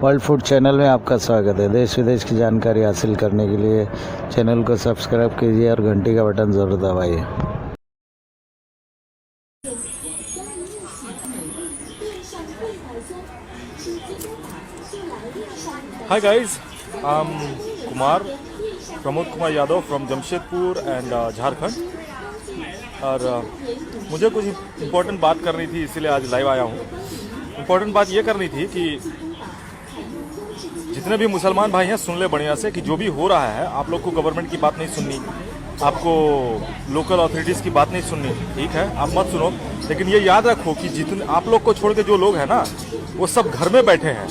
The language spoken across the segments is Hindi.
वर्ल्ड फूड चैनल में आपका स्वागत है। देश विदेश की जानकारी हासिल करने के लिए चैनल को सब्सक्राइब कीजिए और घंटी का बटन ज़रूर दबाइए। Hi guys, I'm Kumar, Pramod Kumar Yadav from Jamshedpur and Jharkhand. और मुझे कुछ इम्पोर्टेंट बात करनी थी, इसीलिए आज लाइव आया हूँ। इम्पोर्टेंट बात ये करनी थी कि जितने भी मुसलमान भाई हैं सुन ले बढ़िया से कि जो भी हो रहा है, आप लोग को गवर्नमेंट की बात नहीं सुननी, आपको लोकल अथॉरिटीज़ की बात नहीं सुननी, ठीक है, आप मत सुनो। लेकिन ये याद रखो कि जितने आप लोग को छोड़ के जो लोग हैं ना, वो सब घर में बैठे हैं,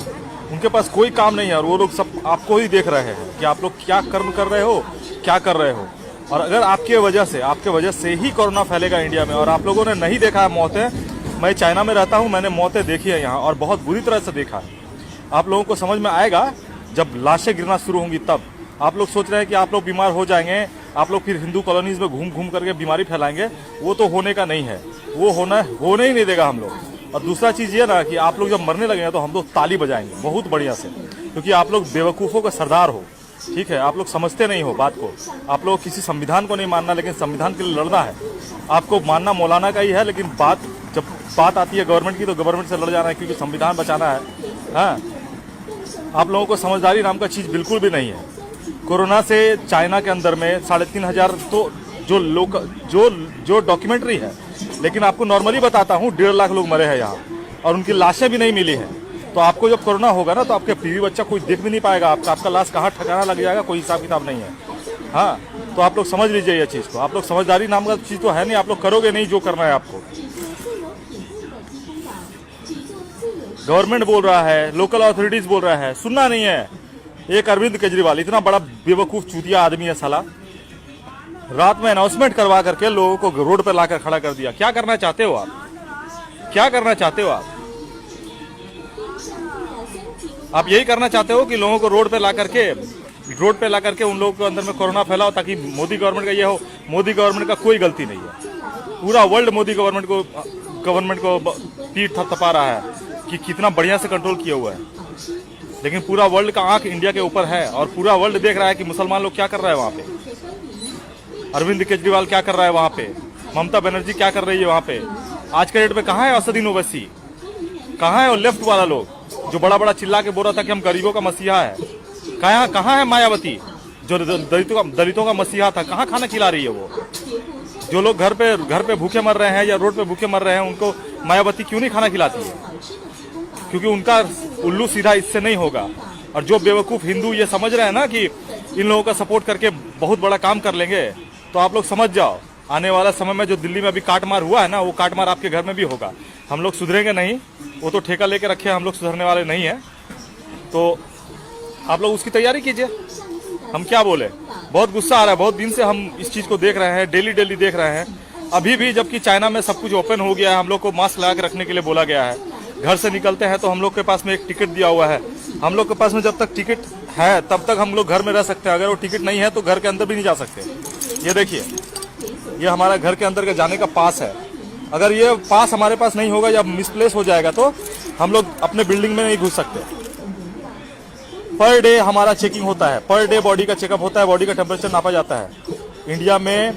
उनके पास कोई काम नहीं है और वो लोग सब आपको ही देख रहे हैं कि आप लोग क्या कर्म कर रहे हो, क्या कर रहे हो। और अगर आपके वजह से ही कोरोना फैलेगा इंडिया में, और आप लोगों ने नहीं देखा है मौतें, मैं चाइना में रहता हूँ, मैंने मौतें देखी है यहाँ और बहुत बुरी तरह से देखा है। आप लोगों को समझ में आएगा जब लाशें गिरना शुरू होंगी तब। आप लोग सोच रहे हैं कि आप लोग बीमार हो जाएंगे, आप लोग फिर हिंदू कॉलोनीज में घूम घूम करके बीमारी फैलाएंगे, वो तो होने का नहीं है, वो होने ही नहीं देगा हम लोग। और दूसरा चीज़ ये ना कि आप लोग जब मरने लगेंगे तो हम लोग ताली बजाएंगे बहुत बढ़िया से, क्योंकि आप लोग बेवकूफ़ों का सरदार हो, ठीक है। आप लोग समझते नहीं हो बात को, आप लोग किसी संविधान को नहीं मानना, लेकिन संविधान के लिए लड़ना है। आपको मानना मौलाना का ही है, लेकिन जब बात आती है गवर्नमेंट की तो गवर्नमेंट से लड़ जाना है, क्योंकि संविधान बचाना है। हाँ, आप लोगों को समझदारी नाम का चीज़ बिल्कुल भी नहीं है। कोरोना से चाइना के अंदर में 3,500 तो जो डॉक्यूमेंट्री है, लेकिन आपको नॉर्मली बताता हूँ 1.5 लाख लोग मरे हैं यहाँ और उनकी लाशें भी नहीं मिली हैं। तो आपको जब कोरोना होगा ना तो आपके बीवी बच्चा कोई देख भी नहीं पाएगा, आपका लाश कहाँ ठिकाना लग जाएगा, कोई हिसाब किताब नहीं है। हाँ, तो आप लोग समझ लीजिए ये चीज़ को। आप लोग समझदारी नाम का चीज़ तो है नहीं, आप लोग करोगे नहीं जो करना है आपको। गवर्नमेंट बोल रहा है, लोकल अथॉरिटीज बोल रहा है, सुनना नहीं है। एक अरविंद केजरीवाल इतना बड़ा बेवकूफ़ चूतिया आदमी है साला, रात में अनाउंसमेंट करवा करके लोगों को रोड पर लाकर खड़ा कर दिया। क्या करना चाहते हो आप? क्या करना चाहते हो आप? आप यही करना चाहते हो कि लोगों को रोड पे ला करके उन लोगों के अंदर में कोरोना फैलाओ, ताकि मोदी गवर्नमेंट का ये हो। मोदी गवर्नमेंट का कोई गलती नहीं है, पूरा वर्ल्ड मोदी गवर्नमेंट को पीठ थपथपा रहा है कि कितना बढ़िया से कंट्रोल किया हुआ है। लेकिन पूरा वर्ल्ड का आंख इंडिया के ऊपर है और पूरा वर्ल्ड देख रहा है कि मुसलमान लोग क्या कर रहा है वहाँ पे, अरविंद केजरीवाल क्या कर रहा है वहाँ पे, ममता बनर्जी क्या कर रही है वहाँ पे। आज के डेट में कहाँ है असदुद्दीन ओवैसी, कहाँ है वो लेफ्ट वाला लोग जो बड़ा बड़ा चिल्ला के बोल रहा था कि हम गरीबों का मसीहा है। कहाँ है मायावती जो दलितों का मसीहा था, कहाँ खाना खिला रही है वो। जो लोग घर पे भूखे मर रहे हैं या रोड पे भूखे मर रहे हैं, उनको मायावती क्यों नहीं खाना खिलाती है? क्योंकि उनका उल्लू सीधा इससे नहीं होगा। और जो बेवकूफ़ हिंदू ये समझ रहे हैं ना कि इन लोगों का सपोर्ट करके बहुत बड़ा काम कर लेंगे, तो आप लोग समझ जाओ आने वाला समय में जो दिल्ली में अभी काटमार हुआ है ना, वो काटमार आपके घर में भी होगा। हम लोग सुधरेंगे नहीं, वो तो ठेका लेके रखे हैं, हम लोग सुधरने वाले नहीं हैं। तो आप लोग उसकी तैयारी कीजिए। हम क्या बोले, बहुत गुस्सा आ रहा है, बहुत दिन से हम इस चीज़ को देख रहे हैं, डेली देख रहे हैं। अभी भी जबकि चाइना में सब कुछ ओपन हो गया है, हम लोग को मास्क लगा के रखने के लिए बोला गया है। घर से निकलते हैं तो हम लोग के पास में एक टिकट दिया हुआ है, हम लोग के पास में जब तक टिकट है तब तक हम लोग घर में रह सकते हैं। अगर वो टिकट नहीं है तो घर के अंदर भी नहीं जा सकते। ये देखिए, ये हमारा घर के अंदर का जाने का पास है। अगर ये पास हमारे पास नहीं होगा या मिसप्लेस हो जाएगा तो हम लोग अपने बिल्डिंग में नहीं घुस सकते। पर डे हमारा चेकिंग होता है, पर डे बॉडी का चेकअप होता है, बॉडी का टेम्परेचर नापा जाता है। इंडिया में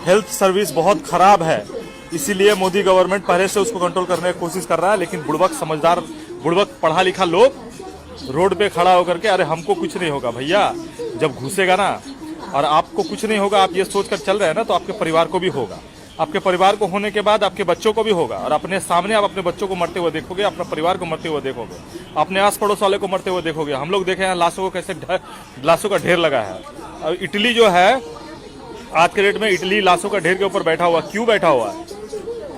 हेल्थ सर्विस बहुत खराब है, इसीलिए मोदी गवर्नमेंट पहले से उसको कंट्रोल करने की कोशिश कर रहा है। लेकिन बुड़बक पढ़ा लिखा लोग रोड पे खड़ा होकर के, अरे हमको कुछ नहीं होगा भैया, जब घुसेगा ना और आपको कुछ नहीं होगा, आप ये सोचकर चल रहे हैं ना, तो आपके परिवार को भी होगा। आपके परिवार को होने के बाद आपके बच्चों को भी होगा, और अपने सामने आप अपने बच्चों को मरते हुए देखोगे, अपने परिवार को मरते हुए देखोगे, अपने आस पड़ोस वाले को मरते हुए देखोगे। हम लोग देखे हैं लाशों को कैसे लाशों का ढेर लगा है। और इटली जो है आज के डेट में, इटली लाशों का ढेर के ऊपर बैठा हुआ, क्यों बैठा हुआ है?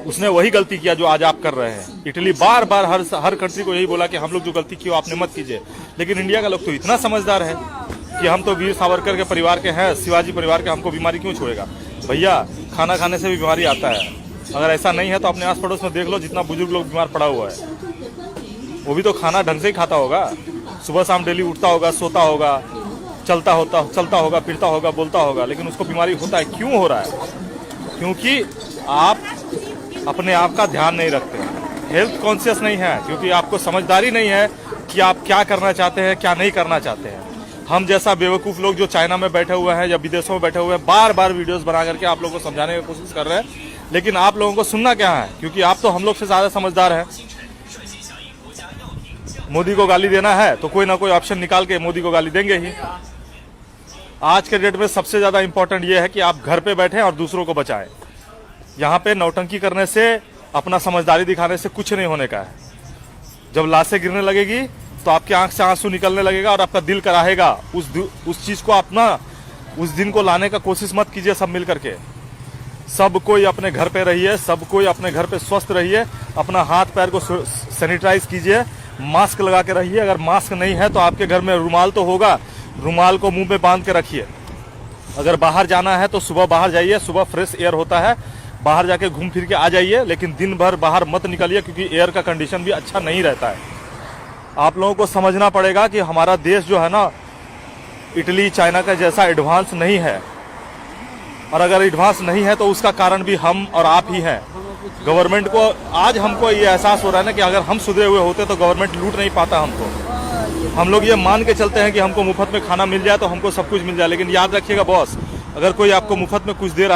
उसने वही गलती किया जो आज आप कर रहे हैं। इटली बार बार हर कंट्री को यही बोला कि हम लोग जो गलती की आपने मत कीजिए, लेकिन इंडिया का लोग तो इतना समझदार है कि हम तो वीर सावरकर के परिवार के हैं, शिवाजी परिवार के, हमको बीमारी क्यों छोड़ेगा? भैया, खाना खाने से भी बीमारी आता है। अगर ऐसा नहीं है तो अपने आस पड़ोस में देख लो, जितना बुजुर्ग लोग बीमार पड़ा हुआ है, वो भी तो खाना ढंग से ही खाता होगा, सुबह शाम डेली उठता होगा, सोता होगा, चलता होगा, फिरता होगा, बोलता होगा, लेकिन उसको बीमारी होता है। क्यों हो रहा है? क्योंकि आप अपने आप का ध्यान नहीं रखते, हेल्थ कॉन्शियस नहीं है, क्योंकि आपको समझदारी नहीं है कि आप क्या करना चाहते हैं, क्या नहीं करना चाहते हैं। हम जैसा बेवकूफ़ लोग जो चाइना में बैठे हुए हैं या विदेशों में बैठे हुए हैं, बार बार वीडियोस बना करके आप लोगों को समझाने की कोशिश कर रहे हैं, लेकिन आप लोगों को सुनना क्या है, क्योंकि आप तो हम लोग से ज़्यादा समझदार हैं। मोदी को गाली देना है तो कोई ना कोई ऑप्शन निकाल के मोदी को गाली देंगे ही। आज के डेट में सबसे ज़्यादा इंपॉर्टेंट ये है कि आप घर पे बैठें और दूसरों को बचाएं। यहाँ पे नौटंकी करने से, अपना समझदारी दिखाने से कुछ नहीं होने का है। जब लाशें गिरने लगेगी तो आपकी आंख से आंसू निकलने लगेगा और आपका दिल कराहेगा। उस चीज को अपना उस दिन को लाने का कोशिश मत कीजिए। सब मिल करके, सब कोई अपने घर पे रहिए, सब कोई अपने घर पे स्वस्थ रहिए, अपना हाथ पैर को सैनिटाइज कीजिए, मास्क लगा के रहिए। अगर मास्क नहीं है तो आपके घर में रुमाल तो होगा, रुमाल को मुंह में बांध के रखिए। अगर बाहर जाना है तो सुबह बाहर जाइए, सुबह फ्रेश एयर होता है, बाहर जाके घूम फिर के आ जाइए, लेकिन दिन भर बाहर मत निकलिए क्योंकि एयर का कंडीशन भी अच्छा नहीं रहता है। आप लोगों को समझना पड़ेगा कि हमारा देश जो है ना, इटली चाइना का जैसा एडवांस नहीं है, और अगर एडवांस नहीं है तो उसका कारण भी हम और आप ही हैं। गवर्नमेंट को आज हमको ये एहसास हो रहा है ना कि अगर हम सुधरे हुए होते तो गवर्नमेंट लूट नहीं पाता हमको। हम लोग ये मान के चलते हैं कि हमको मुफ्त में खाना मिल जाए तो हमको सब कुछ मिल जाए, लेकिन याद रखिएगा बॉस, अगर कोई आपको मुफ्त में कुछ दे रहा